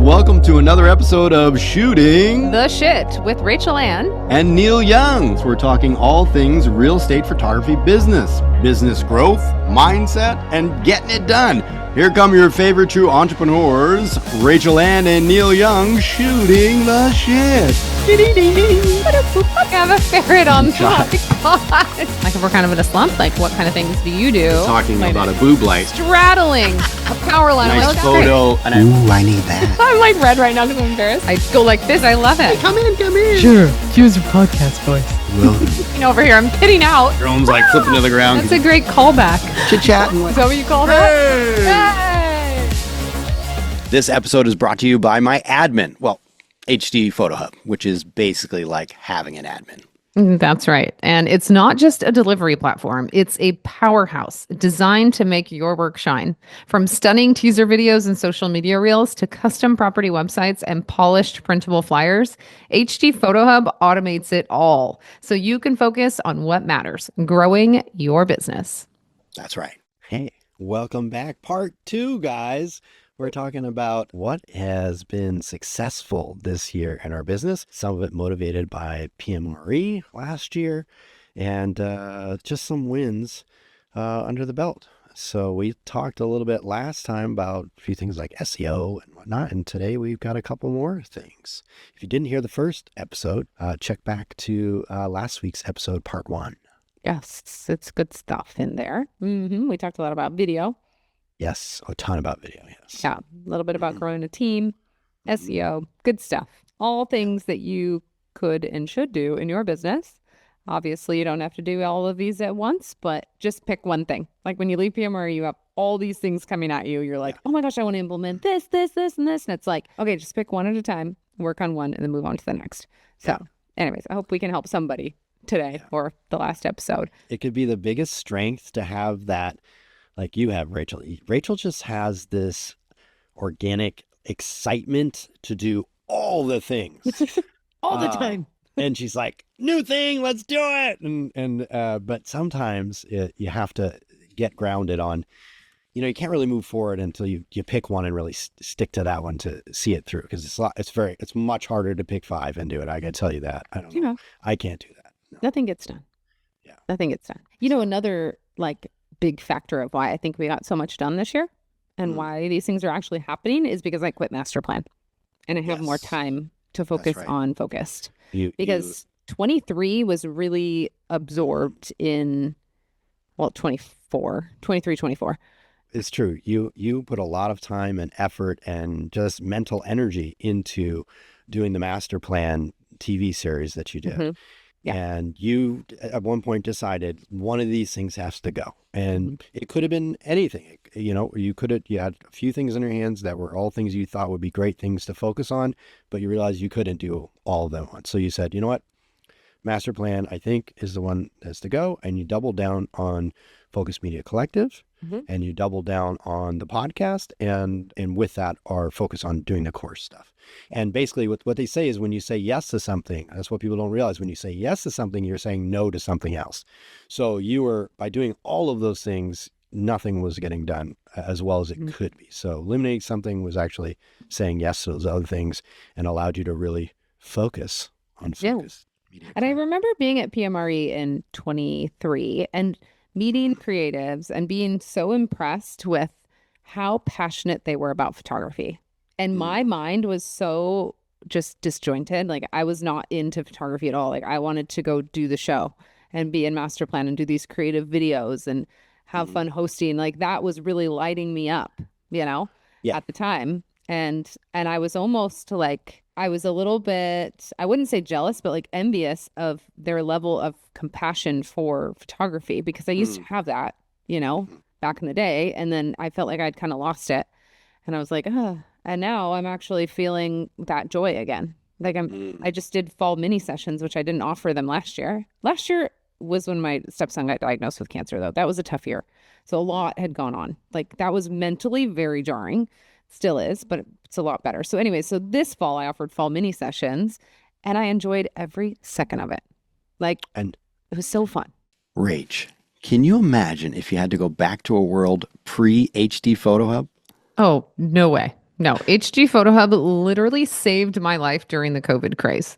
welcome to another episode of Shooting the Shit with Rachel and Neal Young. So we're talking all things real estate photography business growth, mindset, and getting it done. Here come your favorite true entrepreneurs, Rachel and Neal Young, shooting the shit. I have a ferret on the podcast. Like if we're kind of in a slump, like what kind of things do you do? Talking about a boob light. Straddling a power line. Nice photo. Ooh, I need that. I'm like red right now because I'm embarrassed. I go like this. I love it. Come in. Sure, use your podcast voice. You know, over here, I'm kidding out. Drone's like flipping to the ground. That's a great callback. Chit-chatting. Is that what you call that? Hey! This episode is brought to you by my admin. Well, HD Photo Hub, which is basically like having an admin. That's right. And it's not just a delivery platform. It's a powerhouse designed to make your work shine. From stunning teaser videos and social media reels to custom property websites and polished printable flyers, HD Photo Hub automates it all so you can focus on what matters, growing your business. That's right. Hey, welcome back. Part 2, guys. We're talking about what has been successful this year in our business. Some of it motivated by PMRE last year and just some wins under the belt. So we talked a little bit last time about a few things like SEO and whatnot. And today we've got a couple more things. If you didn't hear the first episode, check back to last week's episode, part 1. Yes, it's good stuff in there. We talked a lot about video. Yes, a ton about video, yes. Yeah, a little bit about growing a team, SEO, good stuff. All things that you could and should do in your business. Obviously, you don't have to do all of these at once, but just pick one thing. Like when you leave PMRE, you have all these things coming at you. You're like, oh my gosh, I want to implement this, and this. And it's like, okay, just pick one at a time, work on one, and then move on to the next. So anyways, I hope we can help somebody today or the last episode. It could be the biggest strength to have that. Like you have, Rachel. Rachel just has this organic excitement to do all the things. all the time. And she's like, new thing, let's do it. But sometimes you have to get grounded on, you can't really move forward until you pick one and really stick to that one to see it through. Because it's much harder to pick 5 and do it. I can tell you that. I don't know. I can't do that. No. Nothing gets done. Yeah. Nothing gets done. Another big factor of why I think we got so much done this year and why these things are actually happening is because I quit master plan and I have more time to focus on focused. Because 23 was really absorbed in 23, 24. It's true. You put a lot of time and effort and just mental energy into doing the master plan TV series that you did. Mm-hmm. Yeah. And you at one point decided one of these things has to go. And it could have been anything. You had a few things in your hands that were all things you thought would be great things to focus on, but you realized you couldn't do all of them at once. So you said, you know what? Master plan, I think, is the one that has to go. And you doubled down on Focus Media Collective and you doubled down on the podcast. And with that, our focus on doing the course stuff. And basically what they say is when you say yes to something, that's what people don't realize. When you say yes to something, you're saying no to something else. So by doing all of those things, nothing was getting done as well as it could be. So eliminating something was actually saying yes to those other things and allowed you to really focus on focus. And I remember being at PMRE in 23 and meeting creatives and being so impressed with how passionate they were about photography. And my mind was so just disjointed. Like I was not into photography at all. Like I wanted to go do the show and be in master plan and do these creative videos and have fun hosting. Like that was really lighting me up, at the time. And I was almost like, I was a little bit, I wouldn't say jealous, but like envious of their level of compassion for photography because I used to have that, back in the day. And then I felt like I'd kind of lost it. And I was like, and now I'm actually feeling that joy again. Like I just did fall mini sessions, which I didn't offer them last year. Last year was when my stepson got diagnosed with cancer, though. That was a tough year. So a lot had gone on. Like that was mentally very jarring. Still is, but it's a lot better. So anyway, so this fall I offered fall mini sessions and I enjoyed every second of it. And it was so fun. Rach, can you imagine if you had to go back to a world pre-HD Photo Hub? Oh, no way. No, HG Photo Hub literally saved my life during the COVID craze.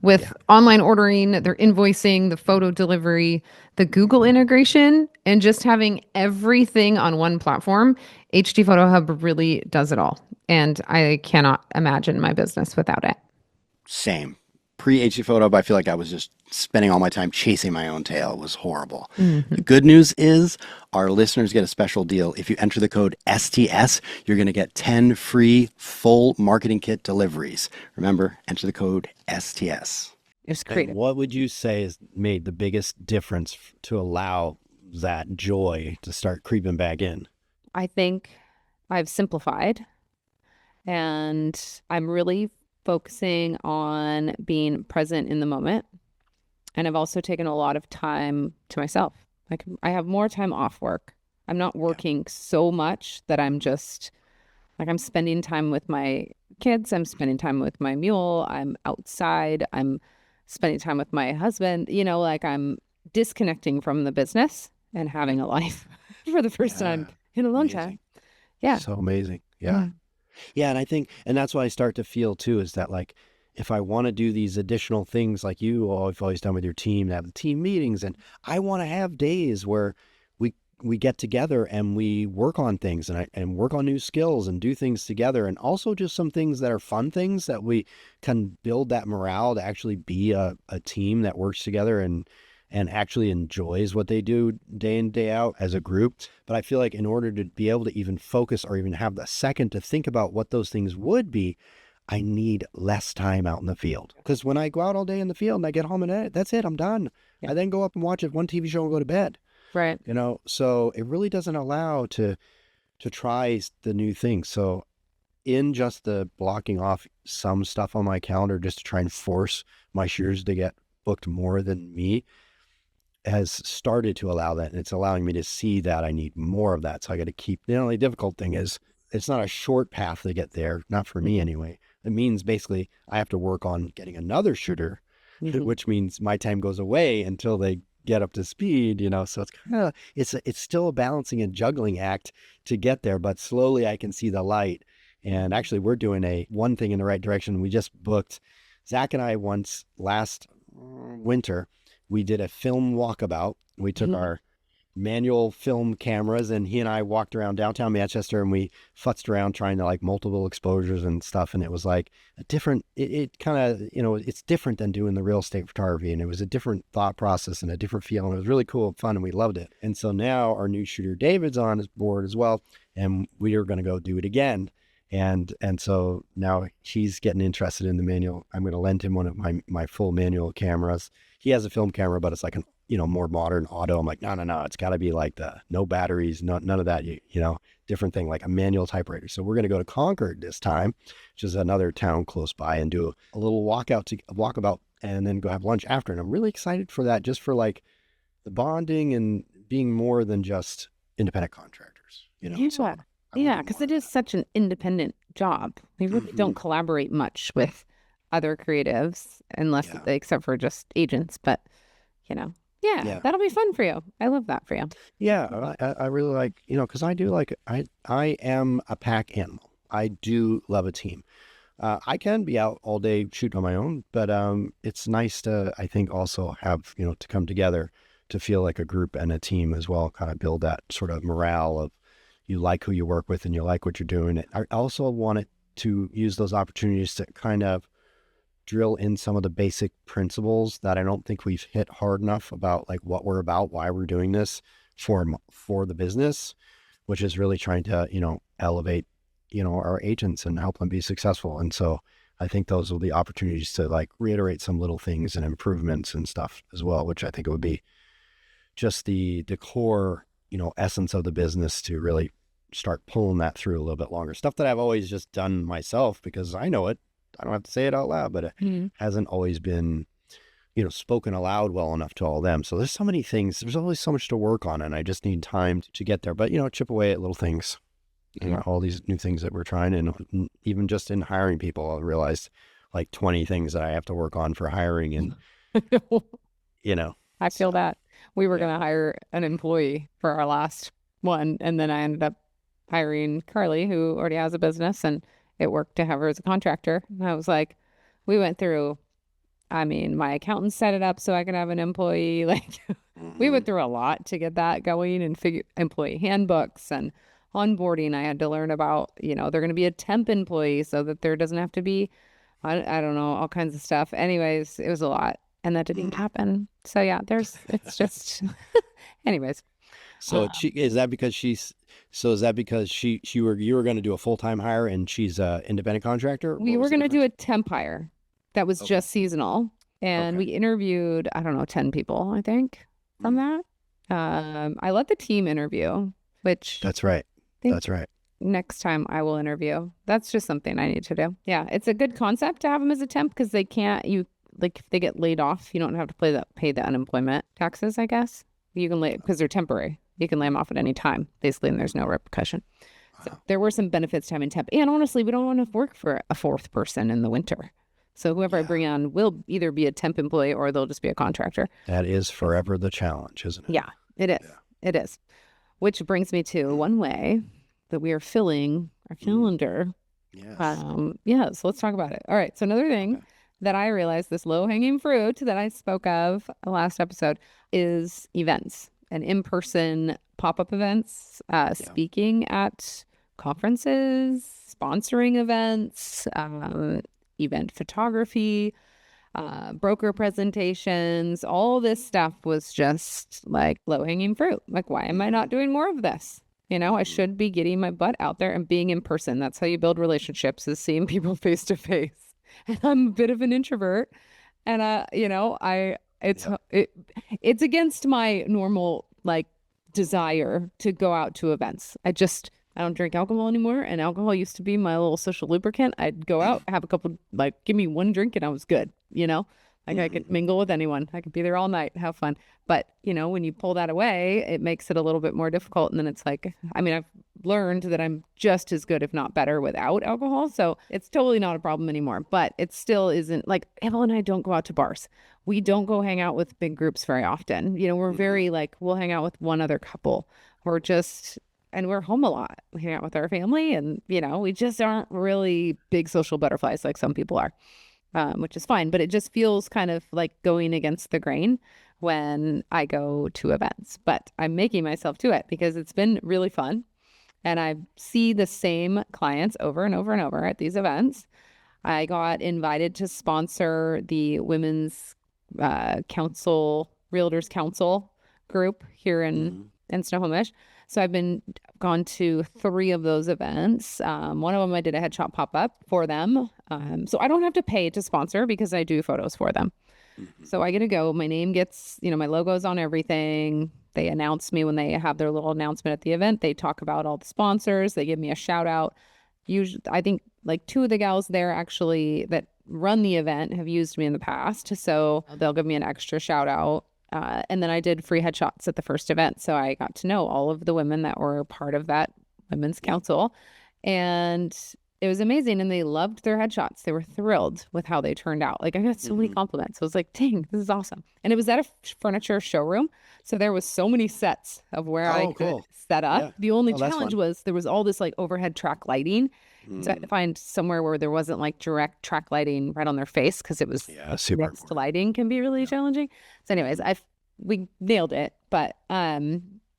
With online ordering, their invoicing, the photo delivery, the Google integration, and just having everything on one platform, HG Photo Hub really does it all. And I cannot imagine my business without it. Same. Pre-HD Photo Hub, I feel like I was just spending all my time chasing my own tail. It was horrible. The good news is our listeners get a special deal. If you enter the code STS, you're going to get 10 free full marketing kit deliveries. Remember, enter the code STS. It was And creative. what would you say has made the biggest difference to allow that joy to start creeping back in? I think I've simplified and I'm really focusing on being present in the moment. And I've also taken a lot of time to myself. Like I have more time off work. I'm not working so much that I'm just like I'm spending time with my kids. I'm spending time with my mule. I'm outside. I'm spending time with my husband. Like I'm disconnecting from the business and having a life for the first time in a long Amazing. time. Yeah. So amazing. Yeah. Yeah. And I think, and that's what I start to feel too, is that like, if I want to do these additional things like have always done with your team, to have the team meetings, and I want to have days where we get together and we work on things and work on new skills and do things together, and also just some things that are fun things that we can build that morale to actually be a team that works together and actually enjoys what they do day in, day out as a group. But I feel like in order to be able to even focus or even have the second to think about what those things would be, I need less time out in the field. Because when I go out all day in the field and I get home and that's it, I'm done. I then go up and watch one TV show and go to bed. Right. So it really doesn't allow to try the new things. So in just the blocking off some stuff on my calendar just to try and force my shooters to get booked more than me has started to allow that. And it's allowing me to see that I need more of that. So I got to keep, the only difficult thing is it's not a short path to get there. Not for me anyway. It means basically I have to work on getting another shooter, which means my time goes away until they get up to speed, so it's kind of, it's still a balancing and juggling act to get there, but slowly I can see the light. And actually we're doing one thing in the right direction. We just booked, Zach and I once last winter, we did a film walkabout. We took our manual film cameras and he and I walked around downtown Manchester and we futzed around trying to like multiple exposures and stuff. And it was like a different, it kind of, it's different than doing the real estate photography. And it was a different thought process and a different feel. And it was really cool and fun and we loved it. And so now our new shooter David's on his board as well. And we are going to go do it again. And so now he's getting interested in the manual. I'm going to lend him one of my full manual cameras. He has a film camera, but it's like an more modern auto. I'm like, no, it's got to be like the no batteries, none of that, different thing, like a manual typewriter. So we're going to go to Concord this time, which is another town close by, and do a little walkabout and then go have lunch after. And I'm really excited for that, just for like the bonding and being more than just independent contractors, So Yeah, because it is such an independent job. We really don't collaborate much with other creatives except for just agents, but yeah, that'll be fun for you. I love that for you. Yeah, I really like, because I do like, I am a pack animal. I do love a team. I can be out all day shooting on my own, but it's nice to, I think, also have, to come together to feel like a group and a team as well, kind of build that sort of morale of you like who you work with and you like what you're doing. I also wanted to use those opportunities to kind of drill in some of the basic principles that I don't think we've hit hard enough about, like what we're about, why we're doing this for the business, which is really trying to, elevate, our agents and help them be successful. And so I think those will be opportunities to like reiterate some little things and improvements and stuff as well, which I think it would be just the core, essence of the business to really start pulling that through a little bit longer. Stuff that I've always just done myself because I know it. I don't have to say it out loud, but it hasn't always been, spoken aloud well enough to all them. So there's so many things, there's always so much to work on and I just need time to get there, but chip away at little things, all these new things that we're trying. And even just in hiring people, I realized like 20 things that I have to work on for hiring and, I feel that we were going to hire an employee for our last one. And then I ended up hiring Carly, who already has a business, and it worked to have her as a contractor. And I was like, we went through, I mean, my accountant set it up so I could have an employee. Like we went through a lot to get that going and figure employee handbooks and onboarding. I had to learn about, they're going to be a temp employee so that there doesn't have to be, I don't know, all kinds of stuff. Anyways, it was a lot and that didn't happen. So yeah, it's just, anyways. So is that because you were going to do a full-time hire and she's a independent contractor? We were going to do a temp hire that was just seasonal. And we interviewed, I don't know, 10 people, I think, from that. I let the team interview, which That's right. That's right. next time I will interview. That's just something I need to do. Yeah, it's a good concept to have them as a temp because if they get laid off, you don't have to pay the unemployment taxes, I guess. You can because they're temporary. You can lay them off at any time, basically, and there's no repercussion. So there were some benefits to having temp. And honestly, we don't want to work for a fourth person in the winter. So whoever I bring on will either be a temp employee or they'll just be a contractor. That is forever the challenge, isn't it? Yeah, it is. Yeah. It is. Which brings me to one way that we are filling our calendar. Yes. So let's talk about it. All right. So another thing that I realized, this low-hanging fruit that I spoke of last episode, is events and in-person pop-up events, speaking at conferences, sponsoring events, event photography, broker presentations. All this stuff was just like low-hanging fruit. Like, why am I not doing more of this? I should be getting my butt out there and being in person. That's how you build relationships, is seeing people face to face. And I'm a bit of an introvert, and it's against my normal desire to go out to events. I don't drink alcohol anymore, and alcohol used to be my little social lubricant. I'd go out, have a couple, give me one drink and I was good, I could mingle with anyone. I could be there all night, have fun. But, when you pull that away, it makes it a little bit more difficult. And then it's I've learned that I'm just as good, if not better, without alcohol. So it's totally not a problem anymore. But it still isn't Evel and I don't go out to bars. We don't go hang out with big groups very often. We're very we'll hang out with one other couple. And we're home a lot. We hang out with our family and, we just aren't really big social butterflies like some people are, which is fine. But it just feels kind of like going against the grain when I go to events. But I'm making myself do it because it's been really fun. And I see the same clients over and over and over at these events. I got invited to sponsor the Women's Realtors Council group here in Snohomish. So I've gone to 3 of those events. One of them I did a headshot pop-up for them. So I don't have to pay to sponsor because I do photos for them. So I get to go. My name gets, my logo's on everything. They announce me when they have their little announcement at the event. They talk about all the sponsors. They give me a shout out. Usually, I think 2 of the gals there actually that run the event have used me in the past. So they'll give me an extra shout out. And then I did free headshots at the first event. So I got to know all of the women that were part of that women's council. And it was amazing. And they loved their headshots. They were thrilled with how they turned out. I got so many compliments. I was like, dang, this is awesome. And it was at a furniture showroom. So there was so many sets of where I could set up. Yeah. The only challenge was there was all this overhead track lighting. So I had to find somewhere where there wasn't direct track lighting right on their face because it was super next to lighting can be really challenging. So anyways, we nailed it. But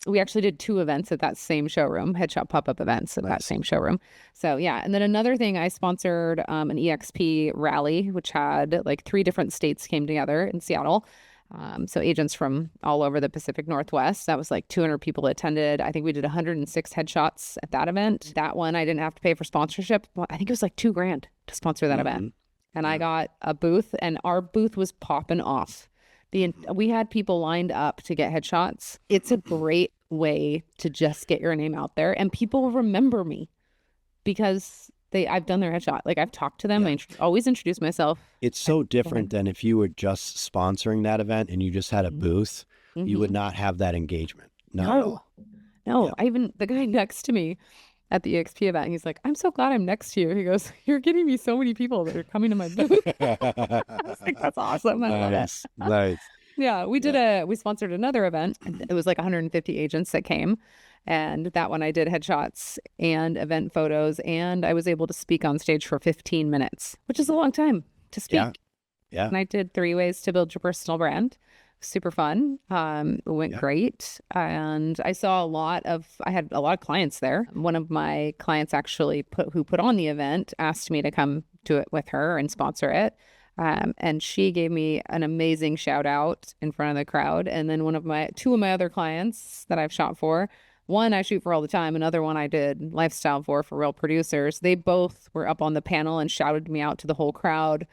we actually did 2 events at that same showroom, headshot pop-up events at that same showroom. So yeah. And then another thing, I sponsored an EXP rally, which had 3 different states came together in Seattle. So agents from all over the Pacific Northwest. That was 200 people attended. I think we did 106 headshots at that event. That one, I didn't have to pay for sponsorship. I think it was $2,000 to sponsor that event. And I got a booth, and our booth was popping off. We had people lined up to get headshots. It's a great way to just get your name out there, and people remember me because I've done their headshot. I've talked to them. I always introduce myself. It's so different than if you were just sponsoring that event and you just had a booth. You would not have that engagement. No. Yeah. The guy next to me at the EXP event, he's like, I'm so glad I'm next to you. He goes, you're getting me so many people that are coming to my booth. I was like, that's awesome. I love it. Nice. Yeah, we sponsored another event. It was like 150 agents that came. And that one I did headshots and event photos. And I was able to speak on stage for 15 minutes, which is a long time to speak. Yeah. Yeah. And I did 3 ways to build your personal brand. Super fun. It went great. And I had a lot of clients there. One of my clients actually who put on the event asked me to come do it with her and sponsor it. And she gave me an amazing shout out in front of the crowd. And then two of my other clients that I've shot for, one I shoot for all the time, another one I did lifestyle for real producers. They both were up on the panel and shouted me out to the whole crowd.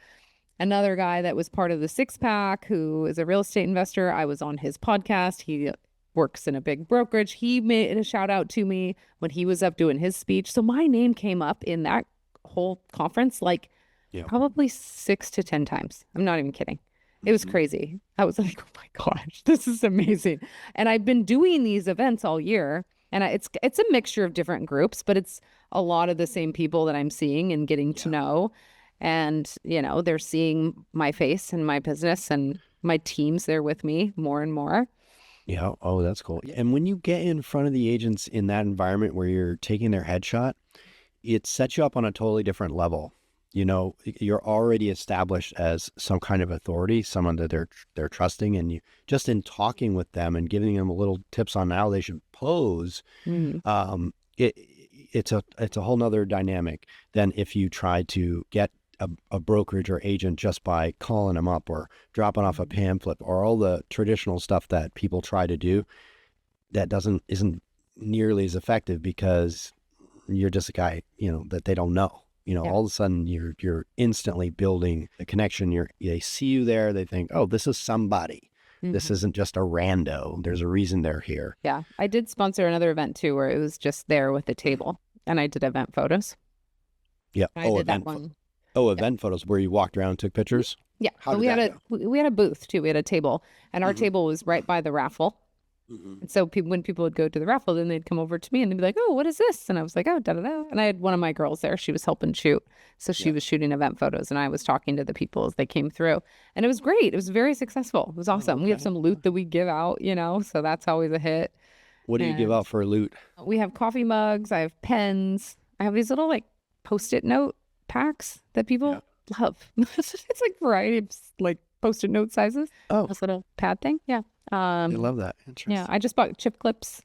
Another guy that was part of the Six Pack, who is a real estate investor, I was on his podcast. He works in a big brokerage. He made a shout out to me when he was up doing his speech. So my name came up in that whole conference like probably 6 to 10 times. I'm not even kidding. It was crazy. I was like, oh my gosh, this is amazing. And I've been doing these events all year. And it's a mixture of different groups, but it's a lot of the same people that I'm seeing and getting to know. And, they're seeing my face and my business, and my team's there with me more and more. Yeah. Oh, that's cool. And when you get in front of the agents in that environment where you're taking their headshot, it sets you up on a totally different level. You're already established as some kind of authority, someone that they're trusting, and you just in talking with them and giving them a little tips on how they should pose, it's a whole nother dynamic than if you try to get a brokerage or agent just by calling them up or dropping off a pamphlet or all the traditional stuff that people try to do. That isn't nearly as effective because you're just a guy, that they don't know. All of a sudden you're instantly building a connection. They see you there. They think, oh, this is somebody. This isn't just a rando. There's a reason they're here. Yeah. I did sponsor another event too, where it was just there with a table, and I did event photos. Yeah. I did that one. Event photos where you walked around and took pictures? Yeah. How did we that had we had a booth too. We had a table, and our table was right by the raffle. And so when people would go to the raffle, then they'd come over to me and they'd be like, oh, what is this? And I was like, oh, da-da-da. And I had one of my girls there. She was helping shoot. So she was shooting event photos, and I was talking to the people as they came through. And it was great. It was very successful. It was awesome. We have some loot that we give out, so that's always a hit. What do you give out for loot? We have coffee mugs. I have pens. I have these little Post-it note packs that people love. It's like variety of Post-it note sizes. Oh, this little pad thing. Yeah. I love that. Interesting. Yeah. I just bought chip clips.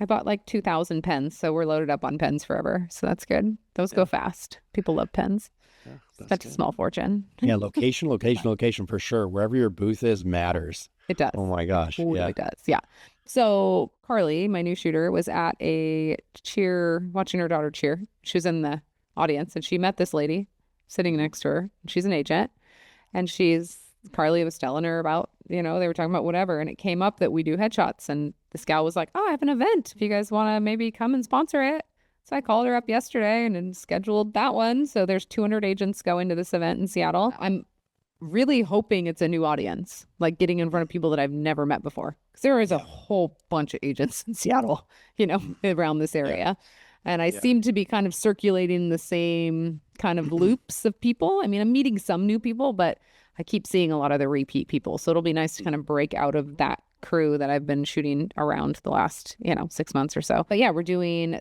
I bought 2,000 pens, so we're loaded up on pens forever. So that's good. Those go fast. People love pens. Yeah, Spent a small fortune. Yeah, location for sure. Wherever your booth is matters. It does. Oh my gosh. It totally does. Yeah. So Carly, my new shooter, was at a cheer, watching her daughter cheer. She was in the audience, and she met this lady sitting next to her. She's an agent, and Carly was telling her about, they were talking about whatever, and it came up that we do headshots, and this gal was like, oh, I have an event if you guys want to maybe come and sponsor it. So I called her up yesterday and then scheduled that one. So there's 200 agents going to this event in Seattle. I'm really hoping it's a new audience, getting in front of people that I've never met before, because there is a whole bunch of agents in Seattle, around this area. And I seem to be kind of circulating the same kind of loops of people. I mean, I'm meeting some new people, but I keep seeing a lot of the repeat people. So it'll be nice to kind of break out of that crew that I've been shooting around the last, 6 months or so. But yeah,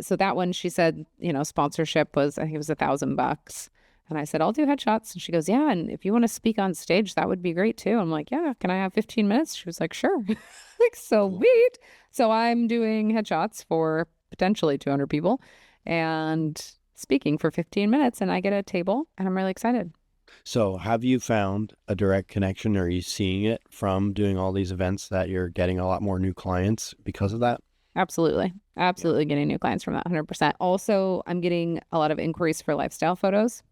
so that one, she said, sponsorship was, I think it was $1,000. And I said, I'll do headshots. And she goes, yeah. And if you want to speak on stage, that would be great too. I'm like, yeah, can I have 15 minutes? She was like, sure. Sweet. So I'm doing headshots for potentially 200 people and speaking for 15 minutes, and I get a table, and I'm really excited. So have you found a direct connection? Or are you seeing it from doing all these events that you're getting a lot more new clients because of that? Absolutely. Getting new clients from that 100%. Also, I'm getting a lot of inquiries for lifestyle photos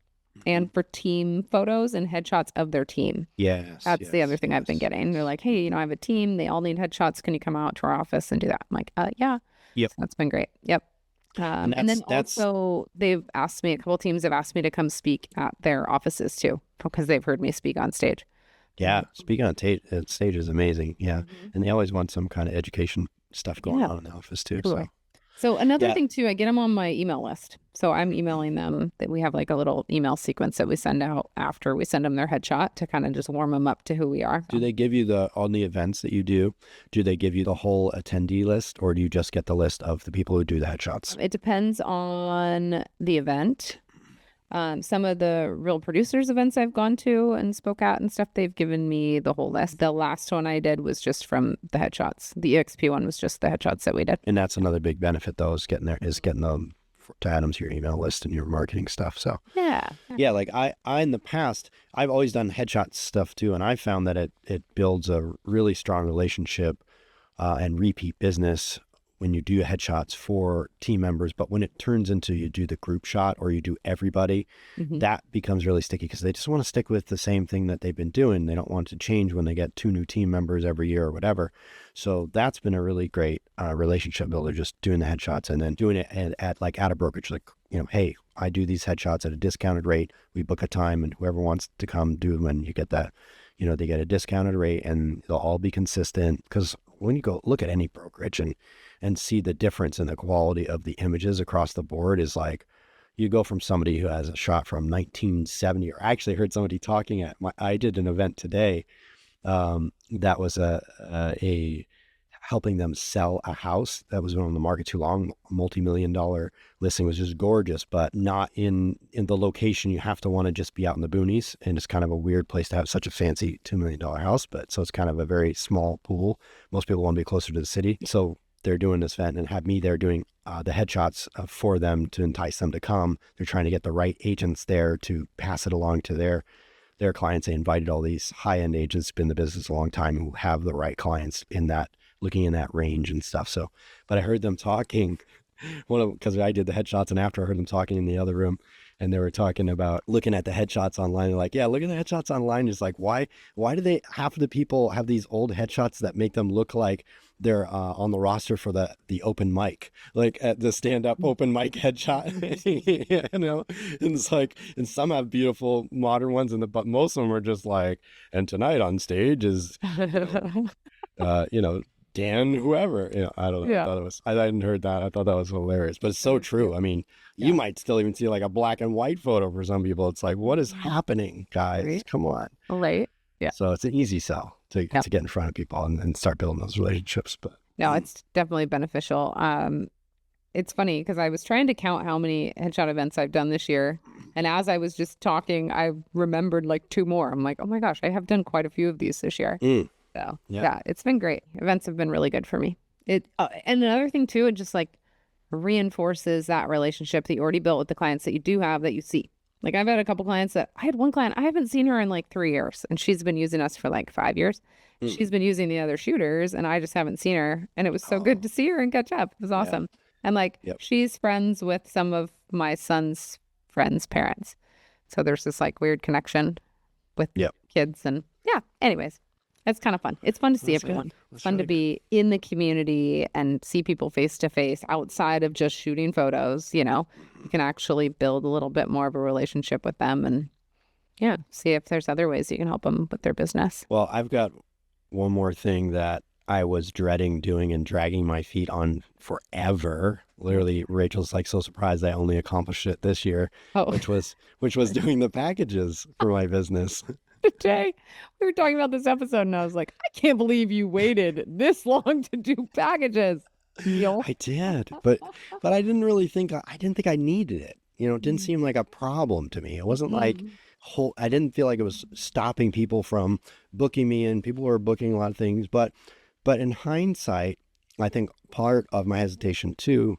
and for team photos and headshots of their team. Yes. That's the other thing I've been getting. They're like, hey, I have a team. They all need headshots. Can you come out to our office and do that? I'm like, yeah. Yep. So that's been great. Yep. And then also they've asked me, a couple of teams have asked me to come speak at their offices too, because they've heard me speak on stage. Yeah. Speaking on stage is amazing. Yeah. And they always want some kind of education stuff going on in the office too. Totally. So. So another Yeah. thing too, I get them on my email list. So I'm emailing them that we have like a little email sequence that we send out after we send them their headshot to kind of just warm them up to who we are. Do they give you on the events that you do they give you the whole attendee list, or do you just get the list of the people who do the headshots? It depends on the event. Some of the real producers events I've gone to and spoke at and stuff, they've given me the whole list. The last one I did was just from the headshots. The EXP one was just the headshots that we did. And that's another big benefit though, is getting them to add them to your email list and your marketing stuff. So Yeah. yeah, like I in the past, I've always done headshot stuff too, and I found that it builds a really strong relationship and repeat business when you do headshots for team members. But when it turns into you do the group shot or you do everybody, that becomes really sticky because they just want to stick with the same thing that they've been doing. They don't want to change when they get 2 new team members every year or whatever. So that's been a really great relationship builder, just doing the headshots and then doing it at a brokerage. Like, hey, I do these headshots at a discounted rate. We book a time and whoever wants to come do them, and you get that, they get a discounted rate and they'll all be consistent. Because when you go look at any brokerage and see the difference in the quality of the images across the board, is like you go from somebody who has a shot from 1970, or I actually heard somebody talking I did an event today that was a helping them sell a house that was been on the market too long. A multi-million-dollar listing, was just gorgeous, but not in the location. You have to want to just be out in the boonies, and it's kind of a weird place to have such a fancy $2 million house. But so it's kind of a very small pool. Most people want to be closer to the city, so they're doing this event and have me there doing the headshots for them to entice them to come. They're trying to get the right agents there to pass it along to their clients. They invited all these high-end agents who've been in the business a long time who have the right clients looking in that range and stuff. So, but I heard them talking, because I did the headshots, and after I heard them talking in the other room, and they were talking about looking at the headshots online. They're like, yeah, look at the headshots online. It's like, why do half of the people have these old headshots that make them look like they're on the roster for the open mic, like at the stand-up open mic headshot, and it's like, and some have beautiful modern ones, but most of them are just like, and tonight on stage is, Dan, whoever, I don't know. Yeah. I hadn't heard that. I thought that was hilarious, but it's so true. I mean, you might still even see like a black and white photo for some people. It's like, what is happening, guys? Right. Come on. Right. Yeah. So it's an easy sell to get in front of people and start building those relationships. But no, it's definitely beneficial. It's funny because I was trying to count how many headshot events I've done this year. And as I was just talking, I remembered like 2 more. I'm like, oh my gosh, I have done quite a few of these this year. So yeah, it's been great. Events have been really good for me. And another thing too, it just like reinforces that relationship that you already built with the clients that you do have that you see. Like I've had a couple clients I had one client, I haven't seen her in like 3 years, and she's been using us for like 5 years. She's been using the other shooters, and I just haven't seen her. And it was so good to see her and catch up. It was awesome. And like, she's friends with some of my son's friends' parents. So there's this like weird connection with kids. And anyways, it's kind of fun. It's fun to see everyone. It's fun to be in the community and see people face to face outside of just shooting photos. You can actually build a little bit more of a relationship with them and see if there's other ways you can help them with their business. Well, I've got one more thing that I was dreading doing and dragging my feet on forever. Literally, Rachel's like so surprised I only accomplished it this year, which was doing the packages for my business. Jay, we were talking about this episode, and I was like, I can't believe you waited this long to do packages. I did, but I didn't think I needed it. It didn't seem like a problem to me. It wasn't like I didn't feel like it was stopping people from booking me, and people were booking a lot of things. But in hindsight, I think part of my hesitation too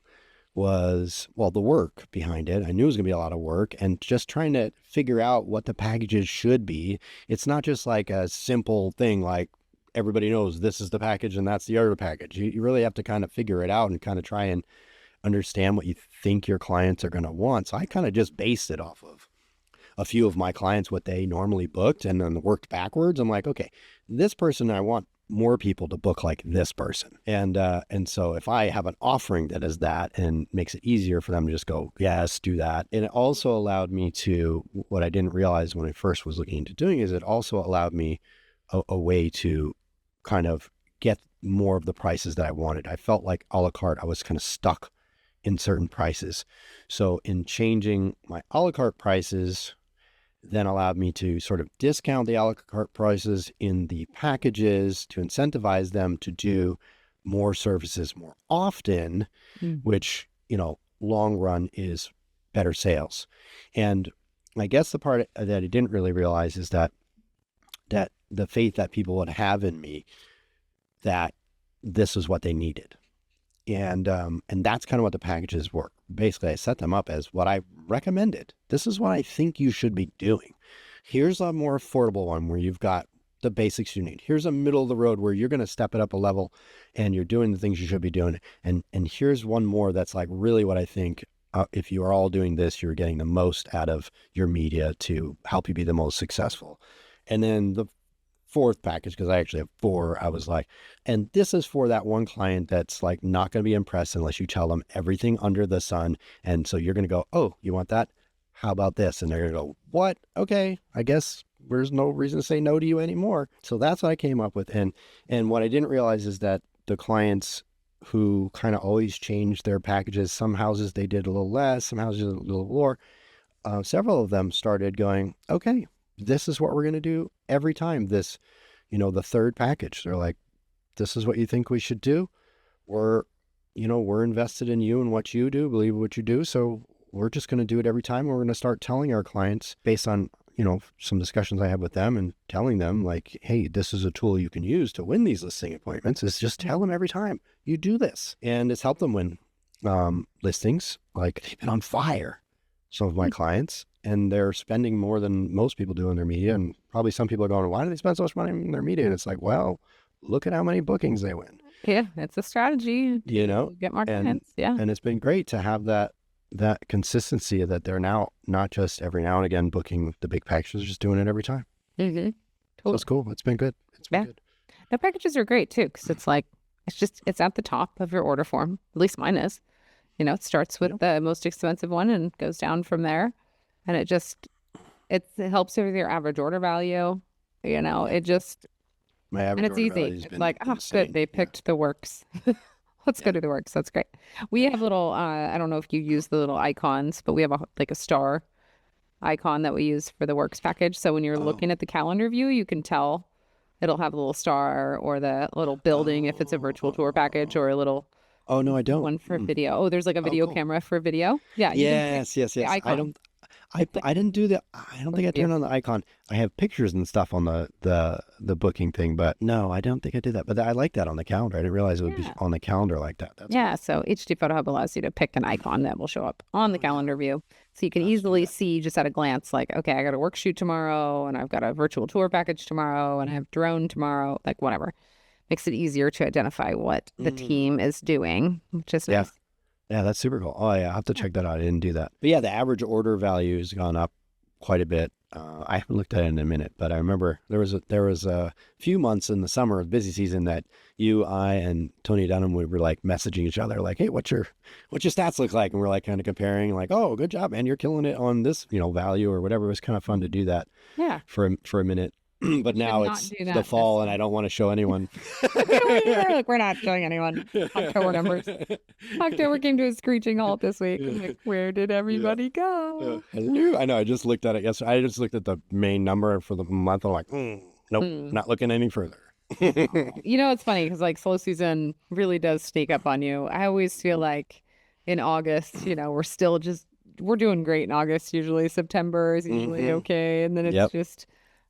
was, the work behind it. I knew it was going to be a lot of work, and just trying to figure out what the packages should be. It's not just like a simple thing like everybody knows this is the package and that's the other package. You really have to kind of figure it out and kind of try and understand what you think your clients are going to want. So I kind of just based it off of a few of my clients, what they normally booked, and then worked backwards. I'm like, okay, this person, I want more people to book like this person. And so if I have an offering that is that and makes it easier for them to just go, yes, do that. And it also allowed me to, what I didn't realize when I first was looking into doing is it also allowed me a way to kind of get more of the prices that I wanted. I felt like a la carte, I was kind of stuck in certain prices. So in changing my a la carte prices, then allowed me to sort of discount the a la carte prices in the packages to incentivize them to do more services more often, which, long run is better sales. And I guess the part that I didn't really realize is that the faith that people would have in me, that this is what they needed. And that's kind of what the packages were. Basically, I set them up as what I recommended. This is what I think you should be doing. Here's a more affordable one where you've got the basics you need. Here's a middle of the road where you're going to step it up a level and you're doing the things you should be doing. And here's one more that's like really what I think, if you are all doing this, you're getting the most out of your media to help you be the most successful. And then the fourth package, because I actually have four, I was like, and this is for that one client that's like not going to be impressed unless you tell them everything under the sun. And so you're going to go, oh, you want that? How about this? And they're going to go, what? Okay, I guess there's no reason to say no to you anymore. So that's what I came up with. And what I didn't realize is that the clients who kind of always changed their packages, some houses they did a little less, some houses a little more, several of them started going, okay, this is what we're going to do every time. This, the third package, they're like, this is what you think we should do. We're invested in you and what you do, believe what you do. So we're just going to do it every time. We're going to start telling our clients based on, some discussions I have with them and telling them like, hey, this is a tool you can use to win these listing appointments, is just tell them every time you do this. And it's helped them win listings. Like, they've been on fire, some of my clients, and they're spending more than most people do on their media. And probably some people are going, why do they spend so much money on their media? And it's like, well, look at how many bookings they win. Yeah, it's a strategy. Get more clients. Yeah. And it's been great to have that consistency, that they're now not just every now and again booking the big packages, just doing it every time. Mm-hmm. So it's cool. It's been good. It's been good. The packages are great too, because it's like, it's at the top of your order form. At least mine is. It starts with the most expensive one and goes down from there. And it helps with your average order value. My average and it's order easy. value's It's been like, insane. good, they picked the works. Let's go to the works. That's great. We have little, I don't know if you use the little icons, but we have a star icon that we use for the works package. So when you're looking at the calendar view, you can tell it'll have a little star or the little building if it's a virtual tour package, or a little Oh, no, I don't. one for video. Oh, there's like a video cool. camera for video. Yeah. You can pick Yes. the icon. I didn't do that. I don't think I turned on the icon. I have pictures and stuff on the booking thing, but no, I don't think I did that. But I like that on the calendar. I didn't realize it would be on the calendar like that. That's Yeah, so HD Photo Hub allows you to pick an icon that will show up on the calendar view. So you can easily see just at a glance, like, okay, I got a work shoot tomorrow, and I've got a virtual tour package tomorrow, and I have drone tomorrow, like whatever. Makes it easier to identify what the team is doing, which is nice. Yeah, that's super cool. Oh, yeah, I'll have to check that out. I didn't do that. But yeah, the average order value has gone up quite a bit. I haven't looked at it in a minute, but I remember there was a few months in the summer of busy season that you, I, and Tony Dunham, we were like messaging each other, like, hey, what's your stats look like? And we're like kind of comparing, like, oh, good job, man, you're killing it on this, value or whatever. It was kind of fun to do that. Yeah. For a minute. But now it's the fall and I don't want to show anyone. We're not showing anyone October numbers. October came to a screeching halt this week. Like, where did everybody go? Hello. I know. I just looked at it yesterday. I just looked at the main number for the month. I'm like, nope, not looking any further. It's funny because like slow season really does sneak up on you. I always feel like in August, we're doing great in August. Usually September is usually okay. And then it's just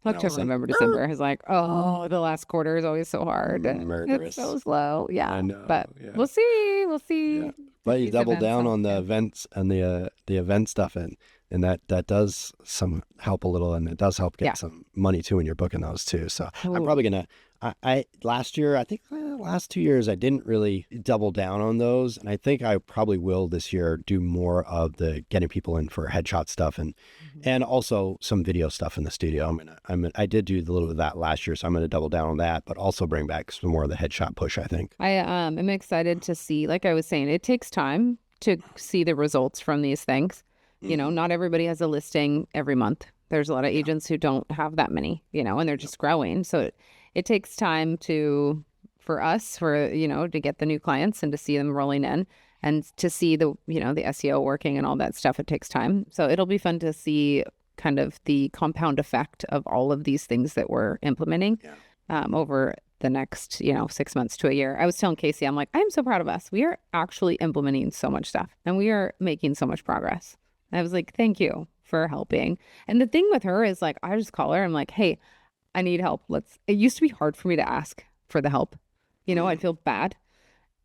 October, November, December is like, oh, the last quarter is always so hard. Murderous. It's so slow. Yeah. I know. But we'll see. We'll see. Yeah. But you double down on the events and the event stuff, and that does some help a little, and it does help get some money too when you're booking those too. So I'm probably gonna. I last year, I think last 2 years, I didn't really double down on those, and I think I probably will this year do more of the getting people in for headshot stuff and also some video stuff in the studio. I did do a little bit of that last year, so I'm gonna double down on that, but also bring back some more of the headshot push. I think I am excited to see. Like I was saying, it takes time to see the results from these things. Not everybody has a listing every month. There's a lot of agents who don't have that many, and they're just growing. So it takes time for us to get the new clients and to see them rolling in. And to see the, the SEO working and all that stuff, it takes time. So it'll be fun to see kind of the compound effect of all of these things that we're implementing over the next, 6 months to a year. I was telling Casey, I'm like, I'm so proud of us. We are actually implementing so much stuff and we are making so much progress. I was like, thank you for helping. And the thing with her is like, I just call her. I'm like, hey, I need help. It used to be hard for me to ask for the help. I'd feel bad.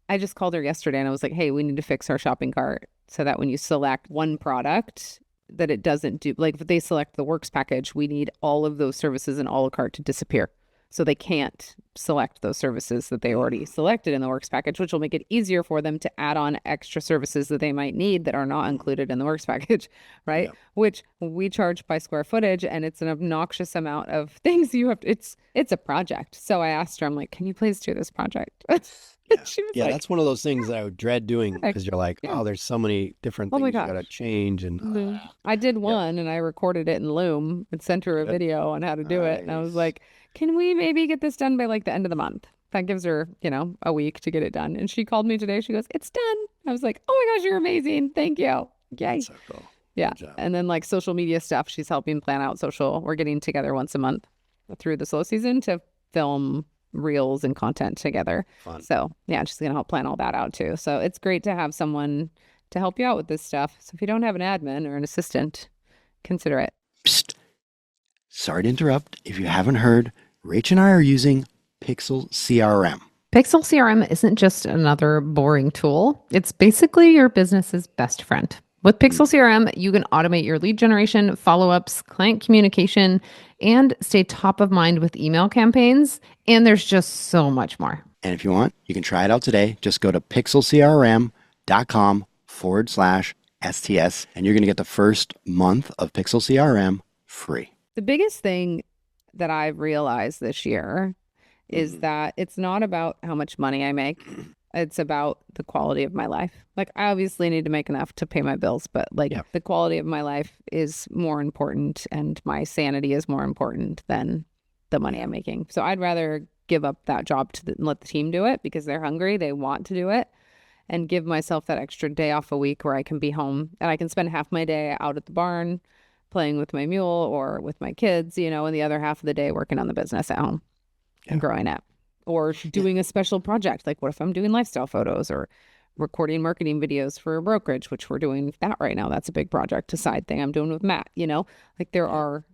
I just called her yesterday and I was like, hey, we need to fix our shopping cart so that when you select one product that it doesn't do, like if they select the works package, we need all of those services in a la carte to disappear. So they can't select those services that they already selected in the works package, which will make it easier for them to add on extra services that they might need that are not included in the works package, right? Yeah. Which we charge by square footage, and it's an obnoxious amount of things you have to, it's a project. So I asked her, I'm like, can you please do this project? Yeah, that's one of those things that I would dread doing because you're like, oh, there's so many different things you got to change. And I did one and I recorded it in Loom and sent her a video on how to do it. And I was like, can we maybe get this done by like the end of the month? That gives her, a week to get it done. And she called me today. She goes, it's done. I was like, oh my gosh, you're amazing. Thank you. Yay. That's so cool. Yeah. And then like social media stuff, she's helping plan out social. We're getting together once a month through the slow season to film reels and content together. Fun. So yeah, she's going to help plan all that out too. So it's great to have someone to help you out with this stuff. So if you don't have an admin or an assistant, consider it. Psst. Sorry to interrupt. If you haven't heard, Rach and I are using Pixl CRM. Pixl CRM isn't just another boring tool. It's basically your business's best friend. With Pixl CRM, you can automate your lead generation, follow-ups, client communication, and stay top of mind with email campaigns. And there's just so much more. And if you want, you can try it out today. Just go to pixlcrm.com/STS, and you're going to get the first month of Pixl CRM free. The biggest thing that I've realized this year is that it's not about how much money I make. It's about the quality of my life. Like, I obviously need to make enough to pay my bills, but the quality of my life is more important and my sanity is more important than the money I'm making. So I'd rather give up that job to let the team do it because they're hungry, they want to do it, and give myself that extra day off a week where I can be home and I can spend half my day out at the barn playing with my mule or with my kids, and the other half of the day working on the business at home and growing it. Or doing a special project. Like, what if I'm doing lifestyle photos or recording marketing videos for a brokerage, which we're doing that right now. That's a big project, a side thing I'm doing with Matt, like there are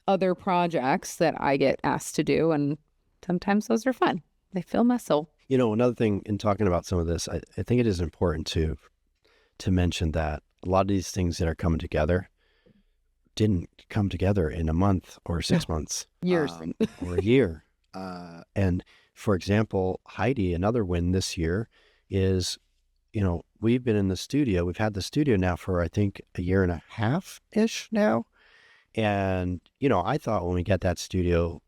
other projects that I get asked to do. And sometimes those are fun. They fill my soul. Another thing in talking about some of this, I think it is important to mention that a lot of these things that are coming together didn't come together in a month or 6 months. Years. Or a year. And for example, Heidi, another win this year is, we've been in the studio. We've had the studio now for, I think, a year and a half-ish now. And, I thought when we get that studio,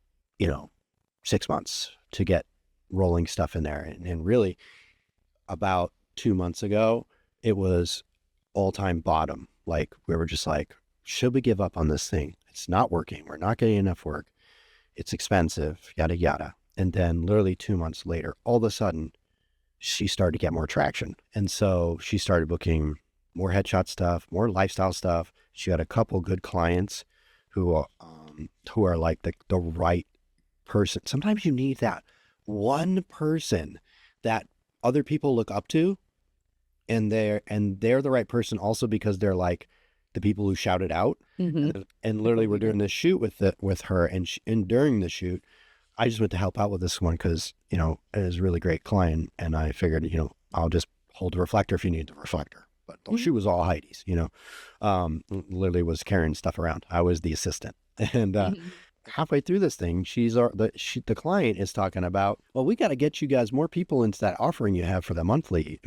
6 months to get rolling stuff in there. And really about 2 months ago, it was all-time bottom. Like, we were just like, should we give up on this thing? It's not working. We're not getting enough work. It's expensive, yada, yada. And then literally 2 months later, all of a sudden, she started to get more traction. And so she started booking more headshot stuff, more lifestyle stuff. She had a couple good clients who are like the right person. Sometimes you need that one person that other people look up to, and they're the right person also because they're like the people who shout it out. Mm-hmm. And literally we're doing this shoot with her, and during the shoot, I just went to help out with this one because, it is a really great client. And I figured, I'll just hold the reflector if you need the reflector. But the shoot was all Heidi's, literally was carrying stuff around. I was the assistant. And halfway through this thing, the client is talking about, well, we got to get you guys more people into that offering you have for the monthly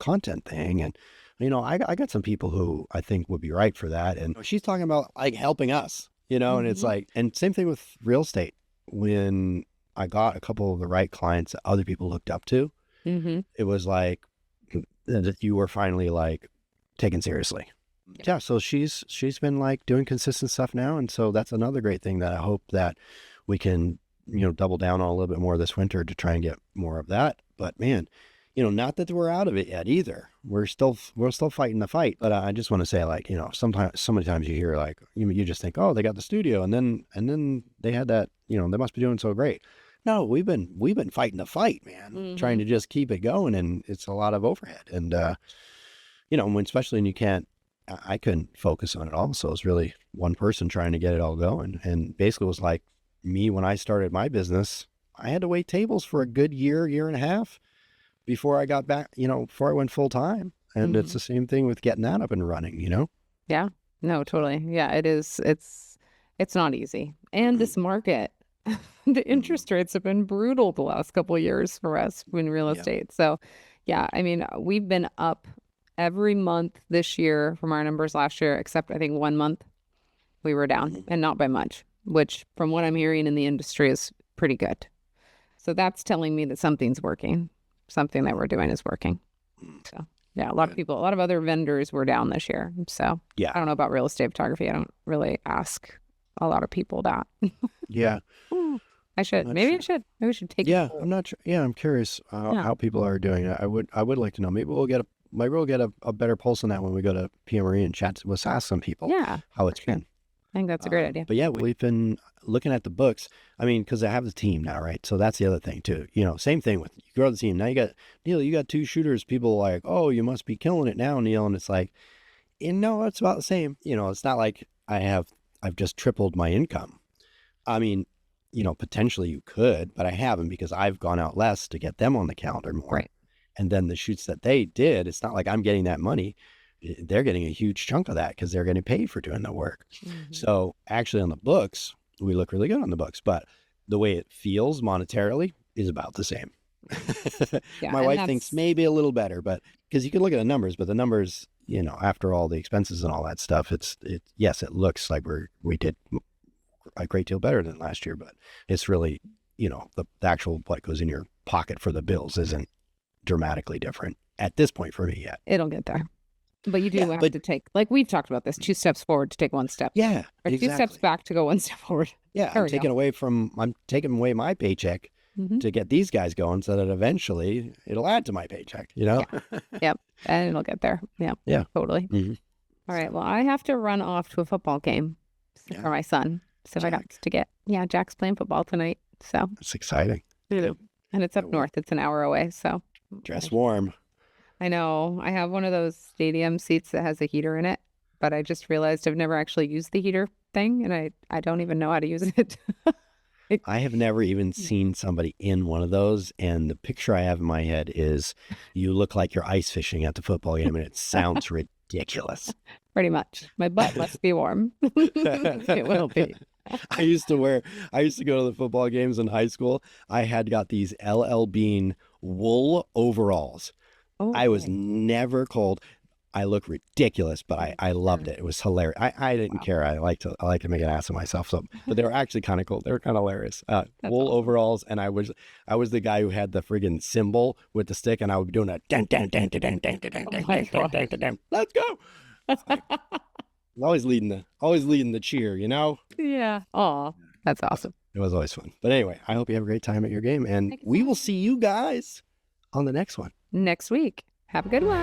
content thing. And, I got some people who I think would be right for that. And she's talking about like helping us, and it's like, and same thing with real estate. When I got a couple of the right clients that other people looked up to, it was like that you were finally like taken seriously. Yeah. So she's been like doing consistent stuff now. And so that's another great thing that I hope that we can, double down on a little bit more this winter to try and get more of that. But man, not that we're out of it yet either. We're still fighting the fight. But I just want to say, like, sometimes, so many times you hear, like, you just think, oh, they got the studio, and then they had that, they must be doing so great. No, we've been fighting the fight, man, trying to just keep it going, and it's a lot of overhead, and especially when you can't. I couldn't focus on it all, so it was really one person trying to get it all going, and basically it was like me when I started my business. I had to wait tables for a good year and a half before I got back, before I went full time. And it's the same thing with getting that up and running, Yeah, no, totally. Yeah, it is. It's not easy. And this market, the interest rates have been brutal the last couple of years for us in real estate. So yeah, I mean, we've been up every month this year from our numbers last year, except I think 1 month we were down, and not by much, which from what I'm hearing in the industry is pretty good. So that's telling me that something's working. Something that we're doing is working. So yeah, a lot of other vendors were down this year. So yeah, I don't know about real estate photography. I don't really ask a lot of people that. Yeah. I should. Maybe I should. Maybe we should take. Yeah, I'm not sure. Yeah, I'm curious how people are doing it. I would like to know. Maybe we'll get a better pulse on that when we go to PMRE and chat. Let's ask some people. Yeah, how it's been. I think that's a great idea. But yeah, we've been looking at the books. I mean, because I have the team now, right? So that's the other thing too. Same thing with you grow the team. Now you got Neal. You got 2 shooters. People are like, oh, you must be killing it now, Neal. And it's like, it's about the same. It's not like I've just tripled my income. I mean, potentially you could, but I haven't, because I've gone out less to get them on the calendar more. Right. And then the shoots that they did, it's not like I'm getting that money. They're getting a huge chunk of that because they're getting paid for doing the work. So actually on the books, we look really good on the books, but the way it feels monetarily is about the same. My wife thinks maybe a little better, but because you can look at the numbers, but the numbers, after all the expenses and all that stuff, yes, it looks like we did a great deal better than last year, but it's really, the actual what goes in your pocket for the bills isn't dramatically different at this point for me yet. It'll get there. But you do have to take, like we've talked about this, 2 steps forward to take 1 step. Yeah, or 2 steps back to go 1 step forward. Yeah, I'm taking away my paycheck to get these guys going, so that eventually it'll add to my paycheck, Yeah. Yep, and it'll get there. Yeah, totally. All right, well, I have to run off to a football game for my son. So I got to get, Jack's playing football tonight. So it's exciting. And it's up north. It's an hour away. So dress warm. I know. I have one of those stadium seats that has a heater in it, but I just realized I've never actually used the heater thing, and I don't even know how to use it. I have never even seen somebody in one of those, and the picture I have in my head is you look like you're ice fishing at the football game, and it sounds ridiculous. Pretty much. My butt must be warm. It will be. I used to go to the football games in high school. I had got these LL Bean wool overalls. Oh, I was never cold. I look ridiculous, but I loved it. It was hilarious. I didn't care. I like to make an ass of myself. So, but they were actually kind of cool. They were kind of hilarious. Wool awesome. Overalls, and I was the guy who had the friggin' cymbal with the stick, and I would be doing a dun dun dun dun dun dun dun dun dun dun dun. Let's go. Always leading the cheer, Yeah. Oh, that's awesome. It was always fun. But anyway, I hope you have a great time at your game, and we will see you guys on the next one. Next week. Have a good one.